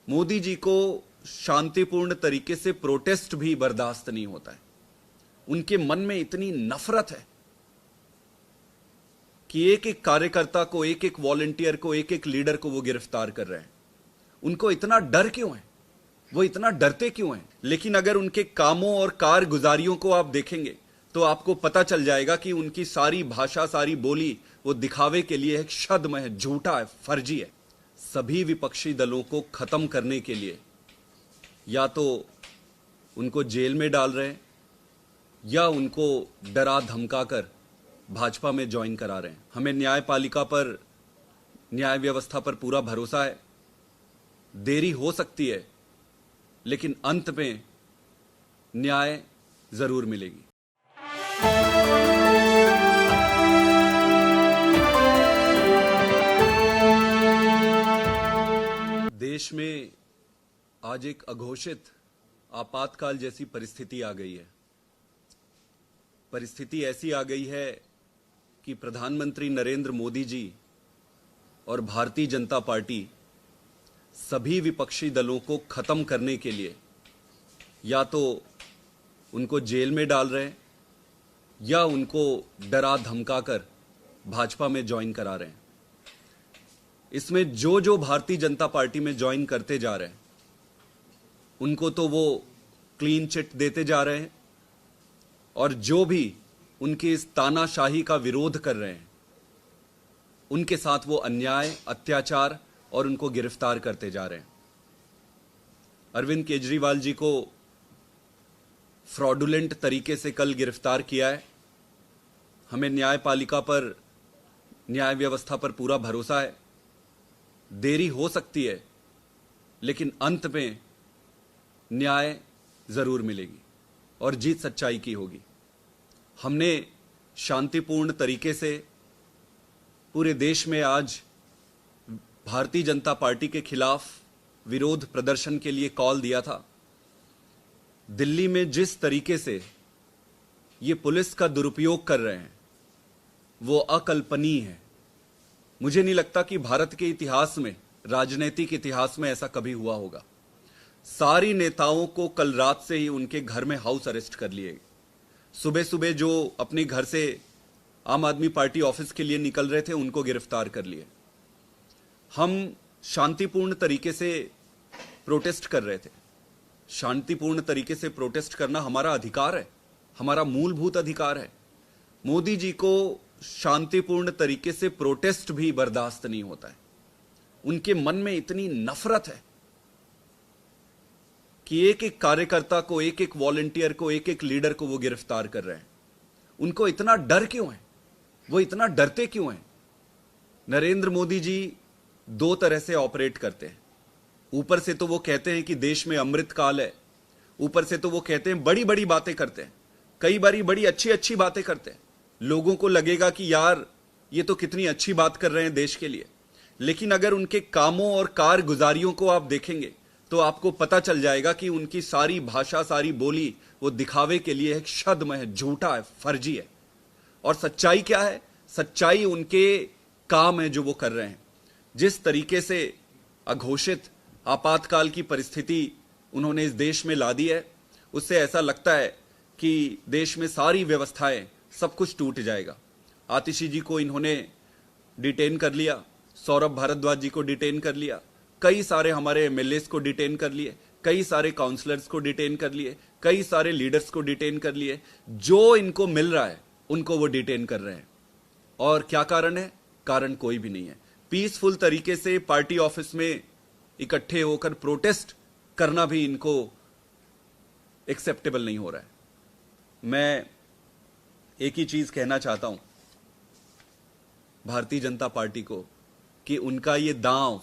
मोदी जी को शांतिपूर्ण तरीके से प्रोटेस्ट भी बर्दाश्त नहीं होता है। उनके मन में इतनी नफरत है कि एक एक कार्यकर्ता को, एक एक वॉलंटियर को, एक एक लीडर को वो गिरफ्तार कर रहे हैं। उनको इतना डर क्यों है? वो इतना डरते क्यों हैं? लेकिन अगर उनके कामों और कारगुजारियों को आप देखेंगे तो आपको पता चल जाएगा कि उनकी सारी भाषा, सारी बोली वो दिखावे के लिए एक छद्म है, झूठा है, फर्जी है। सभी विपक्षी दलों को खत्म करने के लिए या तो उनको जेल में डाल रहे हैं या उनको डरा धमकाकर भाजपा में ज्वाइन करा रहे हैं। हमें न्यायपालिका पर, न्याय व्यवस्था पर पूरा भरोसा है। देरी हो सकती है लेकिन अंत में न्याय जरूर मिलेगी। देश में आज एक अघोषित आपातकाल जैसी परिस्थिति आ गई है। परिस्थिति ऐसी आ गई है कि प्रधानमंत्री नरेंद्र मोदी जी और भारतीय जनता पार्टी सभी विपक्षी दलों को खत्म करने के लिए या तो उनको जेल में डाल रहे हैं या उनको डरा धमकाकर भाजपा में ज्वाइन करा रहे हैं। इसमें जो जो भारतीय जनता पार्टी में ज्वाइन करते जा रहे हैं उनको तो वो क्लीन चिट देते जा रहे हैं और जो भी उनकी इस तानाशाही का विरोध कर रहे हैं उनके साथ वो अन्याय, अत्याचार और उनको गिरफ्तार करते जा रहे हैं। अरविंद केजरीवाल जी को फ्रॉडुलेंट तरीके से कल गिरफ्तार किया है। हमें न्यायपालिका पर, न्याय व्यवस्था पर पूरा भरोसा है। देरी हो सकती है लेकिन अंत में न्याय जरूर मिलेगी और जीत सच्चाई की होगी। हमने शांतिपूर्ण तरीके से पूरे देश में आज भारतीय जनता पार्टी के खिलाफ विरोध प्रदर्शन के लिए कॉल दिया था। दिल्ली में जिस तरीके से ये पुलिस का दुरुपयोग कर रहे हैं वो अकल्पनीय है। मुझे नहीं लगता कि भारत के इतिहास में, राजनीतिक इतिहास में ऐसा कभी हुआ होगा। सारी नेताओं को कल रात से ही उनके घर में हाउस अरेस्ट कर लिए। सुबह सुबह जो अपने घर से आम आदमी पार्टी ऑफिस के लिए निकल रहे थे उनको गिरफ्तार कर लिए। हम शांतिपूर्ण तरीके से प्रोटेस्ट कर रहे थे। शांतिपूर्ण तरीके से प्रोटेस्ट करना हमारा अधिकार है, हमारा मूलभूत अधिकार है। मोदी जी को शांतिपूर्ण तरीके से प्रोटेस्ट भी बर्दाश्त नहीं होता है। उनके मन में इतनी नफरत है कि एक एक कार्यकर्ता को, एक एक वॉलंटियर को, एक एक लीडर को वो गिरफ्तार कर रहे हैं। उनको इतना डर क्यों है? वो इतना डरते क्यों हैं? नरेंद्र मोदी जी दो तरह से ऑपरेट करते हैं। ऊपर से तो वो कहते हैं कि देश में अमृत काल है, ऊपर से तो वो कहते हैं, बड़ी बड़ी बातें करते हैं, कई बारी बड़ी अच्छी अच्छी बातें करते हैं। लोगों को लगेगा कि यार ये तो कितनी अच्छी बात कर रहे हैं देश के लिए। लेकिन अगर उनके कामों और कारगुजारियों को आप देखेंगे तो आपको पता चल जाएगा कि उनकी सारी भाषा, सारी बोली वो दिखावे के लिए एक छद्म है, झूठा है, फर्जी है। और सच्चाई क्या है? सच्चाई उनके काम है जो वो कर रहे हैं। जिस तरीके से अघोषित आपातकाल की परिस्थिति उन्होंने इस देश में ला दी है, उससे ऐसा लगता है कि देश में सारी व्यवस्थाएं, सब कुछ टूट जाएगा। आतिशी जी को इन्होंने डिटेन कर लिया, सौरभ भारद्वाज जी को डिटेन कर लिया, कई सारे हमारे एमएलएस को डिटेन कर लिए, कई सारे काउंसलर्स को डिटेन कर लिए, कई सारे लीडर्स को डिटेन कर लिए। जो इनको मिल रहा है उनको वो डिटेन कर रहे हैं। और क्या कारण है? कारण कोई भी नहीं है। पीसफुल तरीके से पार्टी ऑफिस में इकट्ठे होकर प्रोटेस्ट करना भी इनको एक्सेप्टेबल नहीं हो रहा है। मैं एक ही चीज कहना चाहता हूं भारतीय जनता पार्टी को कि उनका ये दांव,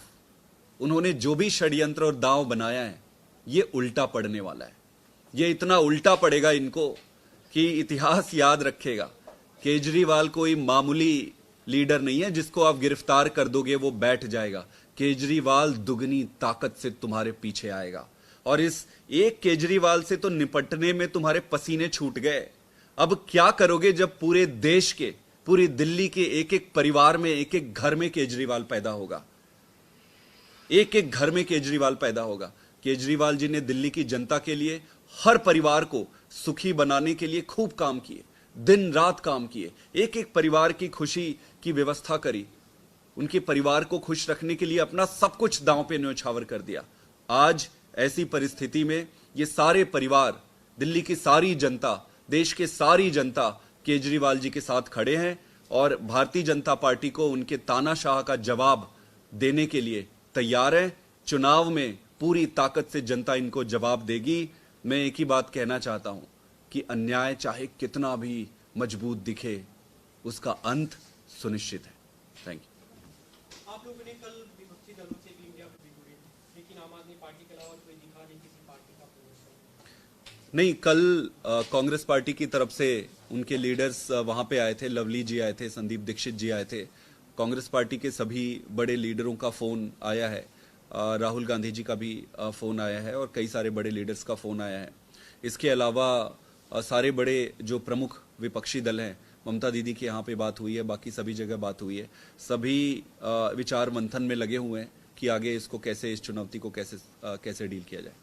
उन्होंने जो भी षड्यंत्र और दांव बनाया है, ये उल्टा पड़ने वाला है। ये इतना उल्टा पड़ेगा इनको कि इतिहास याद रखेगा। केजरीवाल कोई मामूली लीडर नहीं है जिसको आप गिरफ्तार कर दोगे वो बैठ जाएगा। केजरीवाल दुगनी ताकत से तुम्हारे पीछे आएगा और इस एक केजरीवाल से तो निपटने में तुम्हारे पसीने छूट गए। अब क्या करोगे जब पूरे देश के, पूरी दिल्ली के एक एक परिवार में, एक एक घर में केजरीवाल पैदा होगा? एक एक घर में केजरीवाल पैदा होगा। केजरीवाल जी ने दिल्ली की जनता के लिए, हर परिवार को सुखी बनाने के लिए खूब काम किए, दिन रात काम किए, एक एक परिवार की खुशी की व्यवस्था करी, उनके परिवार को खुश रखने के लिए अपना सब कुछ दांव पे न्यौछावर कर दिया। आज ऐसी परिस्थिति में ये सारे परिवार, दिल्ली की सारी जनता, देश के सारी जनता केजरीवाल जी के साथ खड़े हैं और भारतीय जनता पार्टी को उनके तानाशाह का जवाब देने के लिए तैयार है। चुनाव में पूरी ताकत से जनता इनको जवाब देगी। मैं एक ही बात कहना चाहता हूं कि अन्याय चाहे कितना भी मजबूत दिखे, उसका अंत सुनिश्चित है। Thank you. आप लोगों ने कल विपक्षी दलों से भी इंडिया भी जुड़े, लेकिन आम आदमी पार्टी के अलावा कोई दिखा नहीं किसी पार्टी का प्रदर्शन। नहीं, कल कांग्रेस पार्टी की तरफ से उनके लीडर्स वहां पे आए थे, लवली जी आए थे, संदीप दीक्षित जी आए थे, कांग्रेस पार्टी के सभी बड़े लीडरों का फोन आया है, राहुल गांधी जी का भी फोन आया है और कई सारे बड़े लीडर्स का फोन आया है। इसके अलावा सारे बड़े जो प्रमुख विपक्षी दल हैं, ममता दीदी की यहाँ पे बात हुई है, बाकी सभी जगह बात हुई है। सभी विचार मंथन में लगे हुए हैं कि आगे इसको कैसे, इस चुनौती को कैसे डील किया जाए।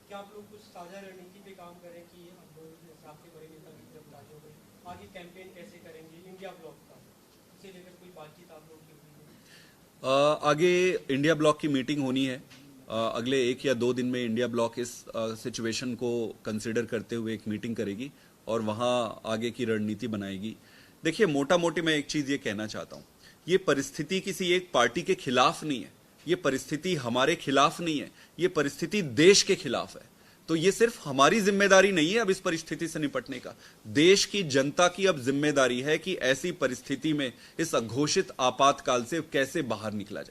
क्या आप लोग कुछ साझा रणनीति पे काम करें कि आप लोग आपके बड़े नेता की तरफ राजी हो गए, आगे कैंपेन कैसे करेंगे इंडिया ब्लॉक का, इसे लेकर कोई बातचीत आप लोगों की हुई है? आगे इंडिया ब्लॉक की मीटिंग होनी है। अगले 1 या 2 दिन में इंडिया ब्लॉक इस सिचुएशन को कंसिडर करते हुए एक मीटिंग करेगी और वहां आगे की रणनीति बनाएगी। देखिए, मोटा मोटी मैं एक चीज ये कहना चाहता हूं, ये परिस्थिति किसी एक पार्टी के खिलाफ नहीं है, ये परिस्थिति हमारे खिलाफ नहीं है, ये परिस्थिति देश के खिलाफ है। तो ये सिर्फ हमारी जिम्मेदारी नहीं है अब इस परिस्थिति से निपटने का, देश की जनता की अब जिम्मेदारी है कि ऐसी परिस्थिति में, इस अघोषित आपातकाल से कैसे बाहर निकला जाए।